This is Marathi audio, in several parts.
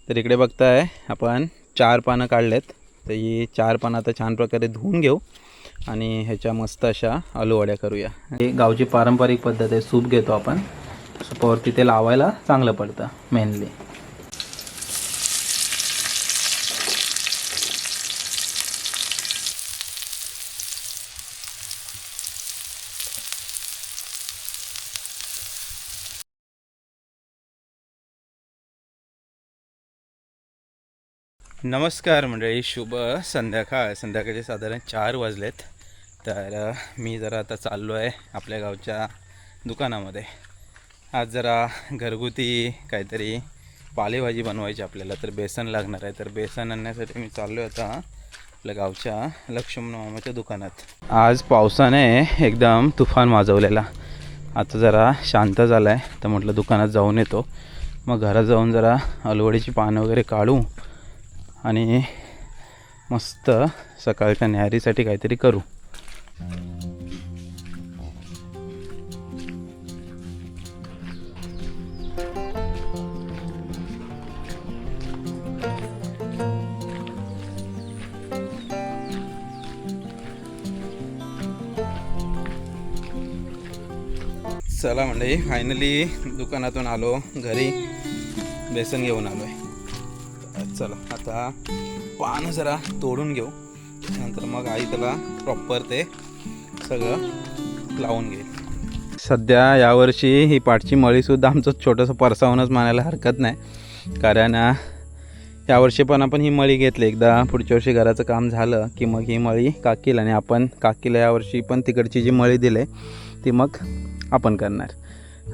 तर इकडे बघताय आपण 4 पानं काढलेत. तर ही 4 पानं आता छान प्रकारे धुवून घेऊ आणि ह्याच्या मस्त अशा आलूवड्या करूया. ही गावची पारंपरिक पद्धत आहे. सूप घेतो आपण, सूपावरती ते लावायला चांगलं पडतं मेनली. नमस्कार मंडळी, शुभ संध्याकाळ. संध्याकाळचे साधारण 4 वाजलेत. तर मी जरा आता चाललो आहे आपल्या गावच्या दुकानामध्ये. आज जरा घरगुती काहीतरी पालेभाजी बनवायची आपल्याला, तर बेसन लागणार आहे. तर बेसन आणण्यासाठी मी चाललो आहे आता आपल्या गावच्या लक्ष्मण मामाच्या दुकानात. आज पावसाने एकदम तुफान माजवलेला. आता जरा शांत झाला आहे, तर म्हटलं दुकानात जाऊन येतो. मग घरात जाऊन जरा आलूवडीची पानं वगैरे काढू आणि मस्त सकाळच्या न्याहारीसाठी काहीतरी करू. चला मंडळी, फायनली दुकानातून आलो घरी, बेसन घेऊन आलो आहे. चला आता पानं जरा तोडून घेऊ, नंतर मग आई त्याला प्रॉपर ते सगळं लावून घेईल. सध्या यावर्षी ही पाठची मळीसुद्धा आमचं छोटंसं परसावूनच मानायला हरकत नाही, कारण यावर्षी पण आपण ही मळी घेतली. एकदा पुढच्या वर्षी घराचं काम झालं की मग ही मळी काकीला, आणि आपण काकीला यावर्षी पण तिकडची जी मळी दिली ती मग आपण करणार.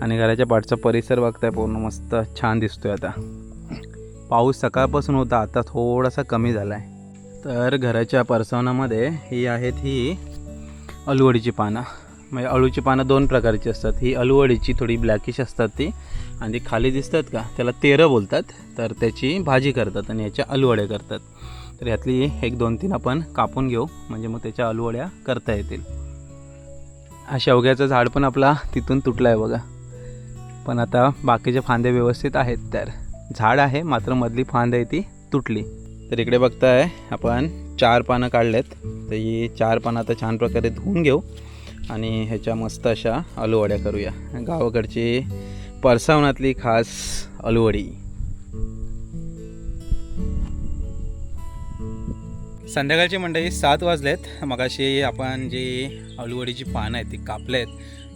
आणि घराच्या पाठचा परिसर बघताय, पूर्ण मस्त छान दिसतोय. आता पाऊस सकाळपासून होता, आता थोडासा कमी झाला आहे. तर घराच्या परसावनामध्ये ही आहेत ही आलूवडीची पानं. म्हणजे अळूची पानं 2 प्रकारची असतात. ही आलूवडीची थोडी ब्लॅकिश असतात ती, आणि ती खाली दिसतात का त्याला तेरं बोलतात. तर त्याची भाजी करतात आणि याच्या आलूवड्या करतात. तर यातली 1, 2, 3 आपण कापून घेऊ, म्हणजे मग त्याच्या आलूवड्या करता येतील. हा शेवग्याचं झाड पण आपला तिथून तुटला आहे बघा, पण आता बाकीचे फांदे व्यवस्थित आहेत. तर झाड आहे, मात्र मधली फांद आहे ती तुटली. तर इकडे बघताय आपण 4 पानं काढलेत. तर ही 4 पानं आता छान प्रकारे धुवून घेऊ आणि ह्याच्या मस्त अशा आलूवड्या करूया. गावाकडची परसावनातली खास आलूवडी. संध्याकाळची मंडळी 7 वाजलेत. मगाशी आपण जी आलूवडीची पानं आहेत ती कापलेत,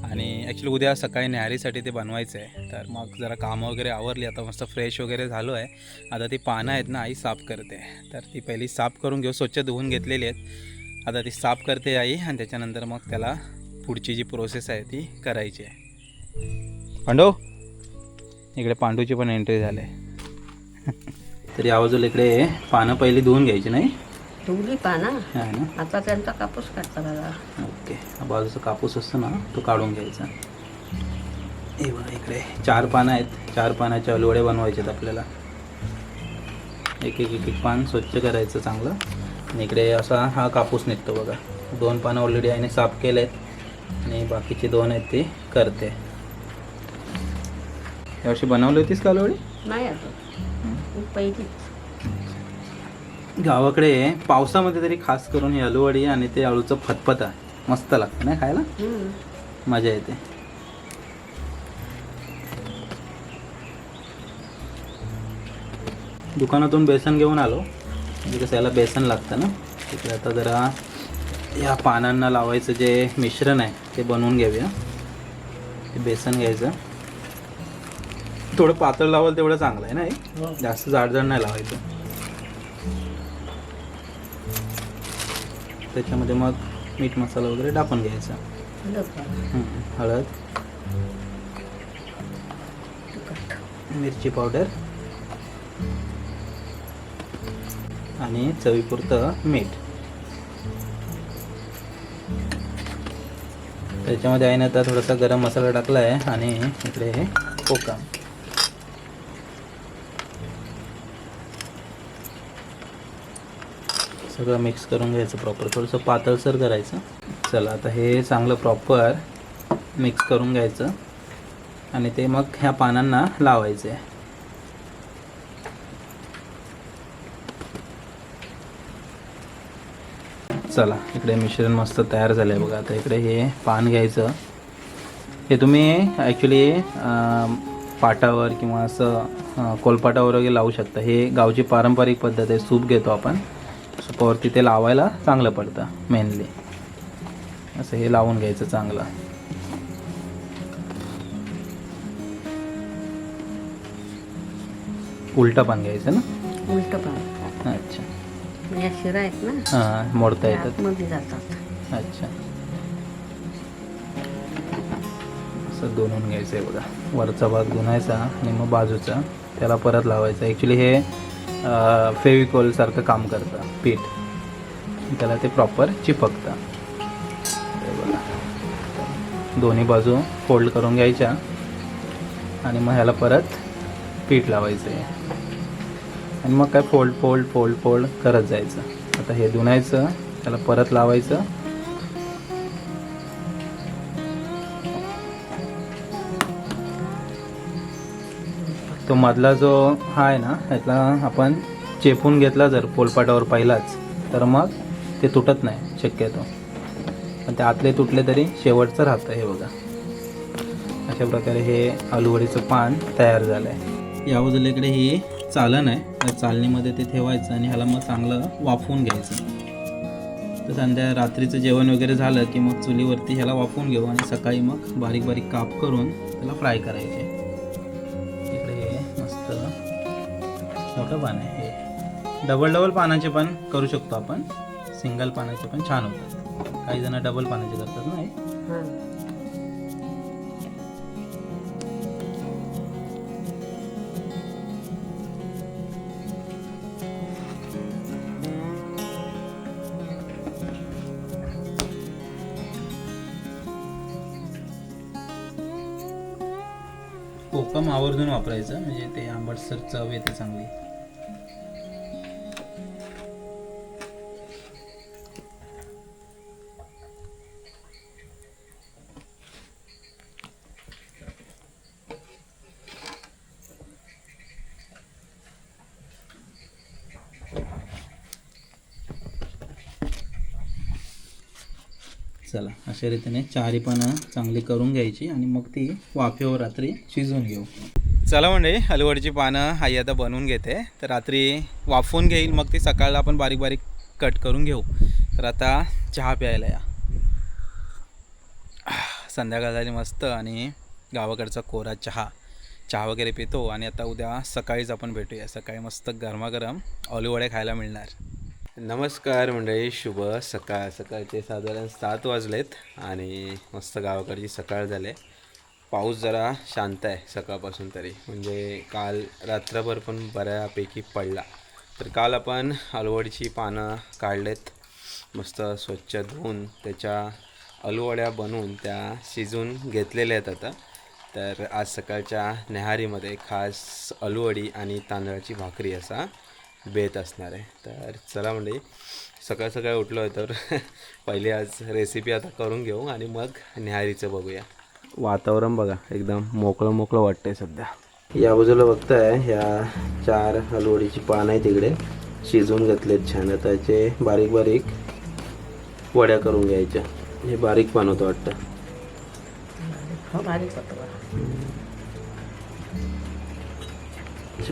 आणि ॲक्च्युली उद्या सकाळी न्याहारीसाठी ते बनवायचं आहे. तर मग जरा कामं वगैरे आवरली, आता मस्त फ्रेश वगैरे झालो आहे. आता ती पानं आहेत ना, आई साफ करते. तर ती पहिली साफ करून घेऊ, स्वच्छ धुवून घेतलेली आहेत. आता ती साफ करते आई, आणि त्याच्यानंतर मग त्याला पुढची जी प्रोसेस आहे ती करायची आहे. पांडू, इकडे पांडूची पण एंट्री झाली आहे. तर या बाजूला इकडे पानं पहिली धुवून घ्यायची नाही, धुवली पानं, आहे ना. आता त्यांचा कापूस काढता बघा. ओके, बाजूचा कापूस असतो ना, तो काढून घ्यायचा. हे बघा, इकडे 4 पानं आहेत. 4 पानाचे आलूवडे बनवायचे आहेत आपल्याला. एक एक पान स्वच्छ करायचं चांगलं. आणि इकडे असा हा कापूस निघतो बघा. 2 पानं ऑलरेडी आईने साफ केले आहेत, आणि बाकीचे 2 आहेत ते करते. यावर्षी बनवली होतीस का आलूवडी? नाही आता पहिलीच. गावाकडे पावसामध्ये तरी खास करून ही आलूवडी आणि ते आळूचं फतफता मस्त लागतं ना खायला, मजा येते. दुकानातून बेसन घेऊन आलो, म्हणजे कसं याला बेसन लागतं ना. तिकडे आता जरा या पानांना लावायचं जे मिश्रण आहे ते बनवून घेऊया. ते बेसन घ्यायचं, थोडं पातळ लावाल तेवढं चांगलं आहे ना, जास्त जाडजाड नाही लावायचं. त्याच्यामध्ये मग मीठ मसाला वगैरे टाकून घ्यायचा. हळद, मिरची पावडर आणि चवीपुरतं मीठ. त्याच्यामध्ये आहे ना आता थोडासा गरम मसाला टाकला आहे, आणि इकडे कोकम. सगळं मिक्स करून घ्यायचं प्रॉपर, थोडंसं पातळसर करायचं. चला आता हे चांगलं प्रॉपर मिक्स करून घ्यायचं, आणि ते मग ह्या पानांना लावायचे. चला इकडे मिश्रण मस्त तयार झालं आहे बघा. आता इकडे हे पान घ्यायचं. हे तुम्ही ॲक्च्युली पाटावर किंवा असं कोलपाटावर वगैरे लावू शकता. हे गावची पारंपरिक पद्धत आहे. सूप घेतो आपण, सूपावरती ते लावायला चांगलं पडतं मेनली. असं हे लावून घ्यायचं चांगलं. उलटा पान घ्यायचं ना. उलट पान. अच्छा. या शिरा आहेत ना, हां मोडता येतात. मध्ये जातात. अच्छा. असं धुवून घ्यायचं आहे बघा. वरचा भाग धुवायचा आणि मग बाजूचा त्याला परत लावायचं. ॲक्च्युली हे फेविकॉलसारखं काम करतं पीठ. त्याला ते प्रॉपर चिपकतं. हे बघा. दोन्ही बाजू फोल्ड करून घ्यायच्या आणि मग ह्याला परत पीठ लावायचं आहे आणि मग काय फोल्ड फोल्ड फोल्ड फोल्ड करत जायचं. आता हे धुवायचं, त्याला परत लावायचं. तो मधला जो हा आहे ना, ह्यातला आपण चेपून घेतला जर पोलपाटावर पहिलाच तर मग ते तुटत नाही शक्यतो. पण ते आतले तुटले तरी शेवटचं राहतं. हे बघा अशा प्रकारे हे आलूवडीचं पान तयार झालं आहे. या बाजूला इकडे ही चालन आहे. त्या चालणीमध्ये ते ठेवायचं आणि ह्याला मग चांगलं वाफवून घ्यायचं. तर रात्रीचं जेवण वगैरे झालं की मग चुलीवरती ह्याला वाफवून घेऊ आणि सकाळी मग बारीक बारीक काप करून त्याला फ्राय करायचे. इकडे हे मस्त मोठं पान आहे. हे डबल पानाचे पण करू शकतो आपण. सिंगल पानाचे पण छान होतात. काही जण डबल पानाचे करतात ना. हां. कोकम आवर्जून वापरायचं म्हणजे ते आंबटसर चव येते चांगली. चला अशा रीतीने चारी पानं चांगली करून घ्यायची आणि मग ती वाफेवर रात्री शिजवून घेऊ. चला म्हणजे आलूवडीची पानं आई आता बनवून घेते. तर रात्री वाफवून घेईल, मग ती सकाळला आपण बारीक बारीक कट करून घेऊ. तर आता चहा प्यायला या. संध्याकाळ झाली मस्त आणि गावाकडचा कोरा चहा वगैरे पितो आणि आता उद्या सकाळीच आपण भेटूया. सकाळी मस्त गरमागरम आलूवडे खायला मिळणार. नमस्कार मंडळी, शुभ सकाळ. सकाळचे साधारण 7 वाजलेत आणि मस्त गावाकडची सकाळ झाले. पाऊस जरा शांत आहे सकाळपासून तरी, म्हणजे काल रात्रभर पण बऱ्यापैकी पडला. तर काल आपण आलूवडीची पानं काढलेत, मस्त स्वच्छ धुवून त्याच्या आलूवड्या बनवून त्या शिजवून घेतलेल्या आहेत आता. तर आज सकाळच्या न्याहारीमध्ये खास आलूवडी आणि तांदळाची भाकरी असा बेत असणार आहे. तर चला म्हणजे सकाळ सकाळ उठलो आहे तर पहिले आज रेसिपी आता करून घेऊ आणि मग न्याहारीचं बघूया. वातावरण बघा एकदम मोकळं मोकळं वाटतंय सध्या. या बाजूला बघताय ह्या 4 आलूवडीची पानं आहेत तिकडे शिजवून घेतलेत छान. आता त्याचे बारीक बारीक वड्या करून घ्यायच्या. हे बारीक पान होतं वाटतं. बारीक होतं बघा.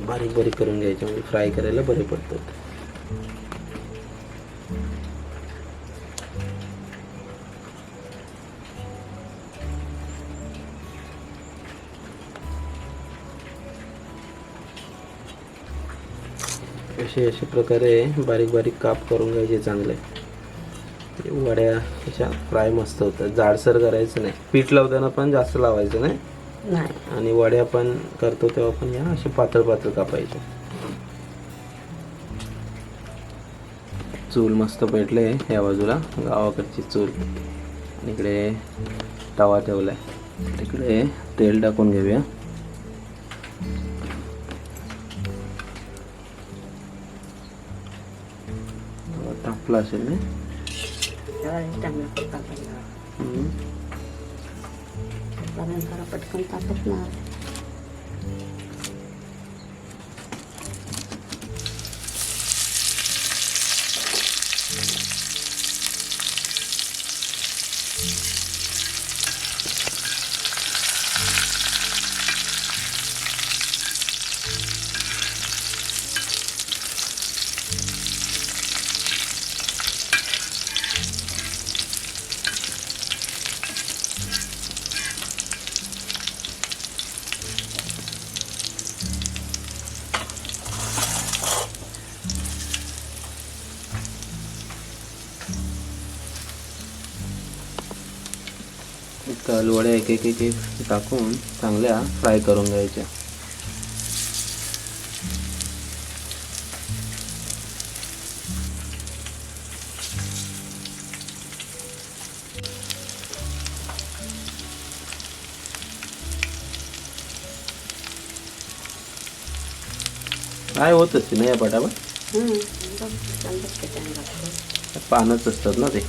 बारीक बारीक करून घ्यायचे म्हणजे फ्राय करायला बरे पडतात. अशा प्रकारे बारीक बारीक काप करून घ्यायचे चांगले. वड्या अशा फ्राय मस्त होतात. जाडसर करायचं नाही. पीठ लावताना पण जास्त लावायचं नाही आणि वड्या पण करतो तेव्हा पण या असे पातळ पातळ कापायचे. चूल मस्त पेटले या बाजूला, गावाकडची चूल. इकडे तवा ठेवलाय. तिकडे तेल टाकून घेऊया. तापला असेल ना. पटकन तापत ना. कालवड्या एक एक एक एक टाकून चांगल्या फ्राय करून घ्यायच्या. काय होत असते ना या पटापट, पानच असतात ना ते.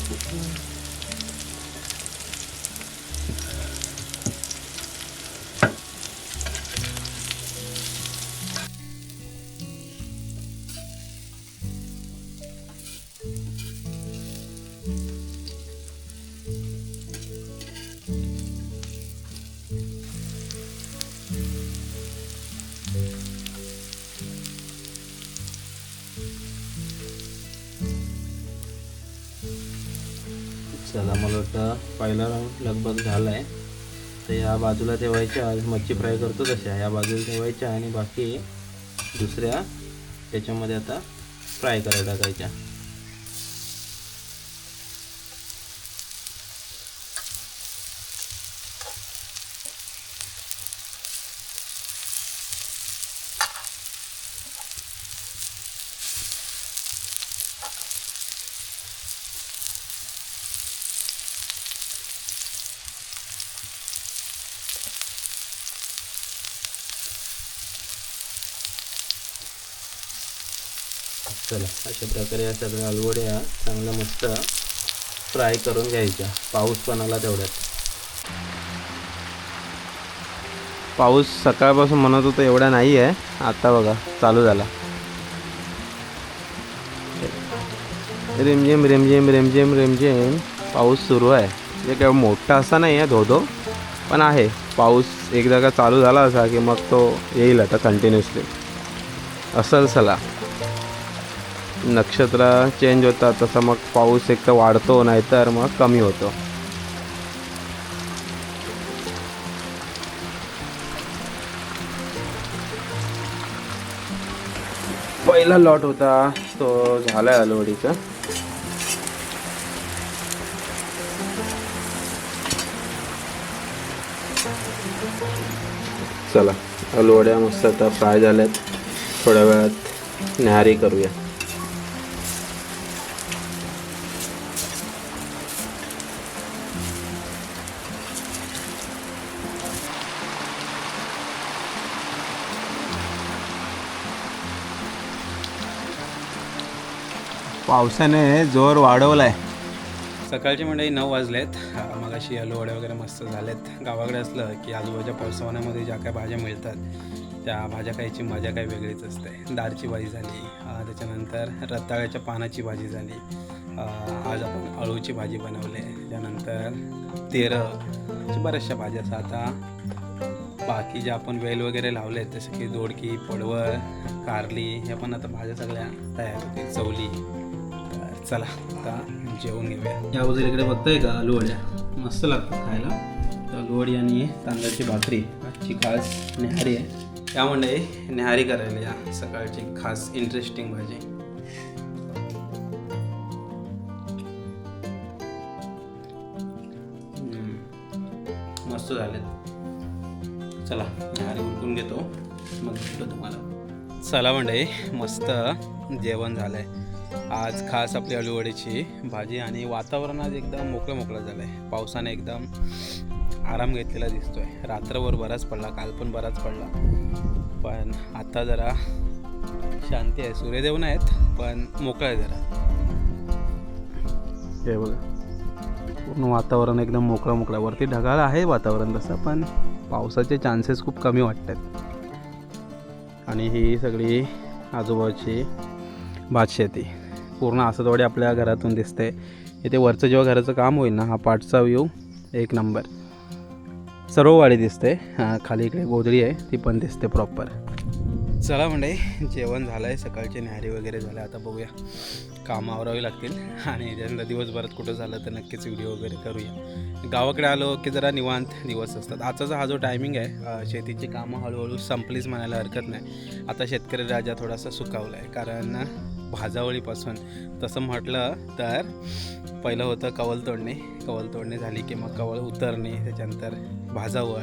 चला, मला वाटतं पहिला राऊंड लगभग झाला आहे. तर या बाजूला ठेवायच्या, मच्छी फ्राय करतो तशा या बाजूला ठेवायच्या आणि बाकी दुसऱ्या त्याच्यामध्ये आता फ्राय करायला टाकायच्या. चला, अशा प्रकारे या सगळ्या अलवड्या चांगल्या मस्त फ्राय करून घ्यायच्या. पाऊस पण आला तेवढ्यात. पाऊस सकाळपासून म्हणत होता एवढा नाही आहे, आता बघा चालू झाला. रिमझिम रिमझिम रिमझिम रिमझिम पाऊस सुरू आहे. म्हणजे काय मोठा असा नाही आहे, धो पण आहे पाऊस. एकदा का चालू झाला असा की मग तो येईल आता कंटिन्युअसली. असं चला, नक्षत्र चेंज होतात तसं मग पाऊस एक तर वाढतो नाहीतर मग कमी होतो. पहिला लॉट होता तो झालाय अलवडीचा. चला, अलवड्या मस्त आता फ्राय झाल्यात. थोड्या वेळात न्याहारी करूया. पावसाने जोर वाढवलाय. सकाळची मंडळी 9 वाजलेत. मगाशी आलू वड्या वगैरे मस्त झालेत. गावाकडे असलं की आजूबाजूच्या पावसावण्यामध्ये ज्या काय भाज्या मिळतात त्या भाज्या खायची मजा काही वेगळीच असते. दारची भाजी झाली, त्याच्यानंतर रताळ्याच्या पानाची भाजी झाली. आज आपण अळूची भाजी बनवली. त्यानंतर तेरं बऱ्याचशा भाज्या असतात. आता बाकी ज्या आपण वेल वगैरे लावले आहेत जसं की दोडकी, पडवळ, कारली, ह्या पण आता भाज्या सगळ्या तयार होतील. चवली. चला, आता जेवून घेऊया. या अगोदर इकडे बघताय का आलू वड्या मस्त लागतात खायला. तर आलू वडी आणि तांदळाची भाकरी आजची खास न्याहारी आहे. त्यामुळे न्याहारी करायला या सकाळची खास इंटरेस्टिंग भाजी. मस्त झालेत. चला, न्याहारी उरकून घेतो मग भेटतो तुम्हाला. चला मंडळी, मस्त जेवण झालं आहे. आज खास आपली आलूवडीची भाजी आणि वातावरण आज एकदम मोकळं झालं आहे. पावसाने एकदम आराम घेतलेला दिसतो आहे. रात्रभर बराच पडला, काल पण बराच पडला, पण आता जरा शांती आहे. सूर्यदेव नाहीत पण मोकळं आहे जरा. हे बघा, पूर्ण वातावरण एकदम मोकळं. वरती ढगाळ आहे वातावरण तसं, पण पावसाचे चान्सेस खूप कमी वाटतात. आणि ही सगळी आजूबाजूची भातशेती पूर्ण आसतवाडी आपल्या घरातून दिसते. इथे वरचं जेव्हा घराचं काम होईल ना, हा पाठचा व्ह्यू एक नंबर. सर्व वाडी दिसते. खाली इकडे गोधडी आहे ती पण दिसते प्रॉपर. चला म्हणजे जेवण झालं आहे, सकाळची न्याहारी वगैरे झालं. आता बघूया, कामं आवरावी लागतील आणि त्यानंतर दिवसभरात कुठं झालं तर नक्कीच व्हिडिओ वगैरे करूया. गावाकडे आलो की जरा निवांत दिवस असतात. आजचा हा जो टायमिंग आहे, शेतीची कामं हळूहळू संपलीच म्हणायला हरकत नाही. आता शेतकरी राजा थोडासा सुकावला आहे, कारण भाजावळीपासून. तसं म्हटलं तर पहिलं होतं कवल तोडणे झाली की मग कवल उतरणे, त्याच्यानंतर भाजावळ,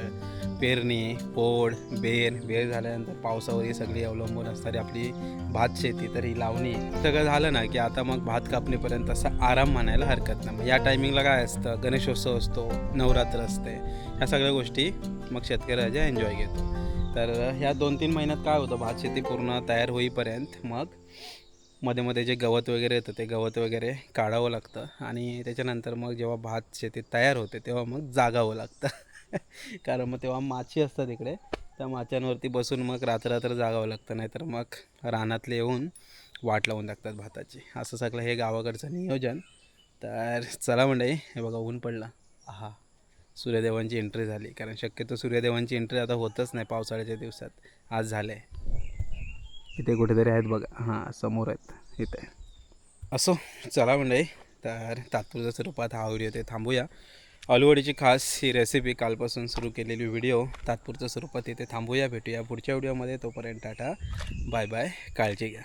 पेरणी, पोड, बेर झाल्यानंतर पावसावर ही सगळी अवलंबून असणारी आपली भात शेती, तर ही लावणी सगळं झालं ना की आता मग भात कापणीपर्यंत असा आराम मानायला हरकत नाही. मग या टायमिंगला काय असतं, गणेशोत्सव असतो, नवरात्र असते, ह्या सगळ्या गोष्टी मग शेतकरी राजा एन्जॉय घेतो. तर ह्या 2-3 महिन्यात काय होतं, भात शेती पूर्ण तयार होईपर्यंत मग मध्ये मध्ये जे गवत वगैरे येतं ते गवत वगैरे काढावं लागतं आणि त्याच्यानंतर मग जेव्हा भात शेती तयार होते तेव्हा मग जागावं लागतं कारण मग तेव्हा माशी असतात इकडे, त्या माशांवरती बसून मग रात्र जागावं लागतं, नाहीतर मग रानातले येऊन वाट लावून टाकतात भाताची. असं सगळं हे गावाकडचं नियोजन. तर चला मंडळी, हे बघा ऊन पडलं. हा, सूर्यदेवांची एंट्री झाली, कारण शक्यतो सूर्यदेवांची एंट्री आता होतच नाही पावसाळ्याच्या दिवसात. आज झालं आहे. इथे कुठेतरी आहेत बघा, हां समोर आहेत इथे. असो, चला मंडळी, तर तात्पुरत्या स्वरूपात हा व्हिडिओ ते थांबूया. आलूवडीची खास ही रेसिपी कालपासून सुरू केलेली व्हिडिओ तात्पुरत्या स्वरूपात इथे थांबूया. भेटूया पुढच्या व्हिडिओमध्ये. तोपर्यंत टाटा, बाय बाय, काळजी घ्या.